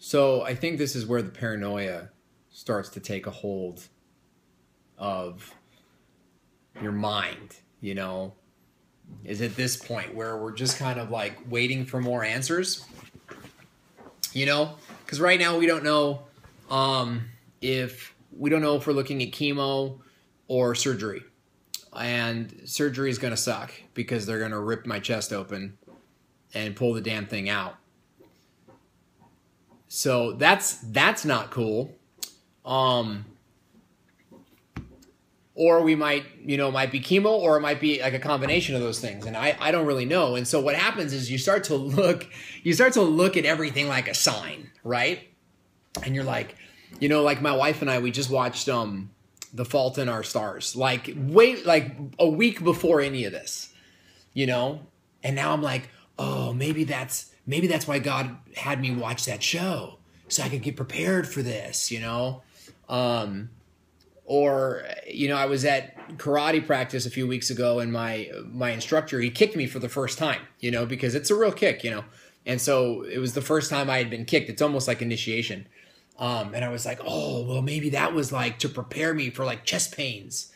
So I think this is where the paranoia starts to take a hold of your mind, you know, is at this point where we're just kind of like waiting for more answers, you know, because right now we don't know if we're looking at chemo or surgery, and surgery is going to suck because they're going to rip my chest open and pull the damn thing out. So that's not cool. Or we might be chemo, or it might be like a combination of those things. And I don't really know. And so what happens is you start to look at everything like a sign, right? And you're like, like my wife and I, we just watched The Fault in Our Stars, like a week before any of this, and now I'm like, oh, maybe that's why God had me watch that show so I could get prepared for this, Or, I was at karate practice a few weeks ago, and my instructor, he kicked me for the first time, because it's a real kick, And so it was the first time I had been kicked. It's almost like initiation. And I was like, oh, well, maybe that was like to prepare me for like chest pains,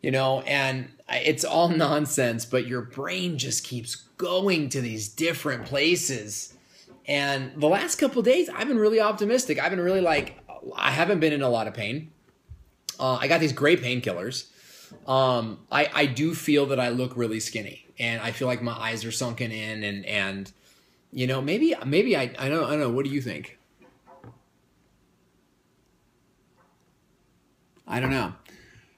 and it's all nonsense, but your brain just keeps going to these different places. And the last couple of days, I've been really optimistic. I've been really I haven't been in a lot of pain. I got these great painkillers. I do feel that I look really skinny, and I feel like my eyes are sunken in, and maybe I don't know. What do you think? I don't know.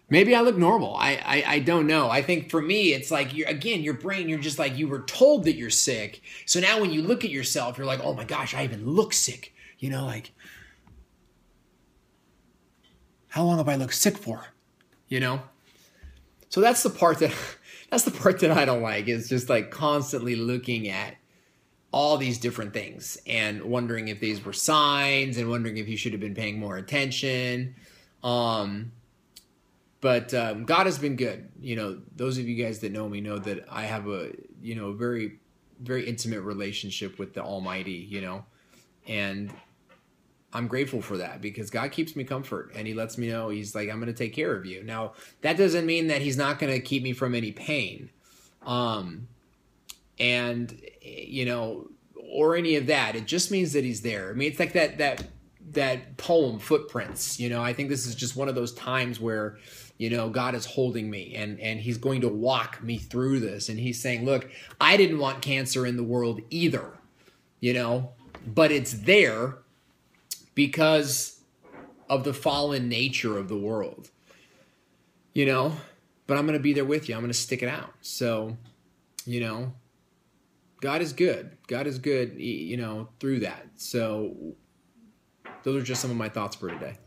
Maybe I look normal. I don't know. I think for me, it's like, your brain, you're just like, you were told that you're sick. So now when you look at yourself, you're like, oh my gosh, I even look sick. How long have I looked sick for? So that's the part that I don't like, is just like constantly looking at all these different things and wondering if these were signs and wondering if you should have been paying more attention. But God has been good. Those of you guys that know me know that I have a, very, very intimate relationship with the Almighty, and I'm grateful for that, because God keeps me comfort, and he lets me know, he's like, I'm going to take care of you. Now, that doesn't mean that he's not going to keep me from any pain. Or any of that. It just means that he's there. I mean, it's like that poem, Footprints. I think this is just one of those times where, God is holding me, and he's going to walk me through this. And he's saying, look, I didn't want cancer in the world either, but it's there because of the fallen nature of the world, but I'm going to be there with you. I'm going to stick it out. So, God is good. God is good, through that. So those are just some of my thoughts for today.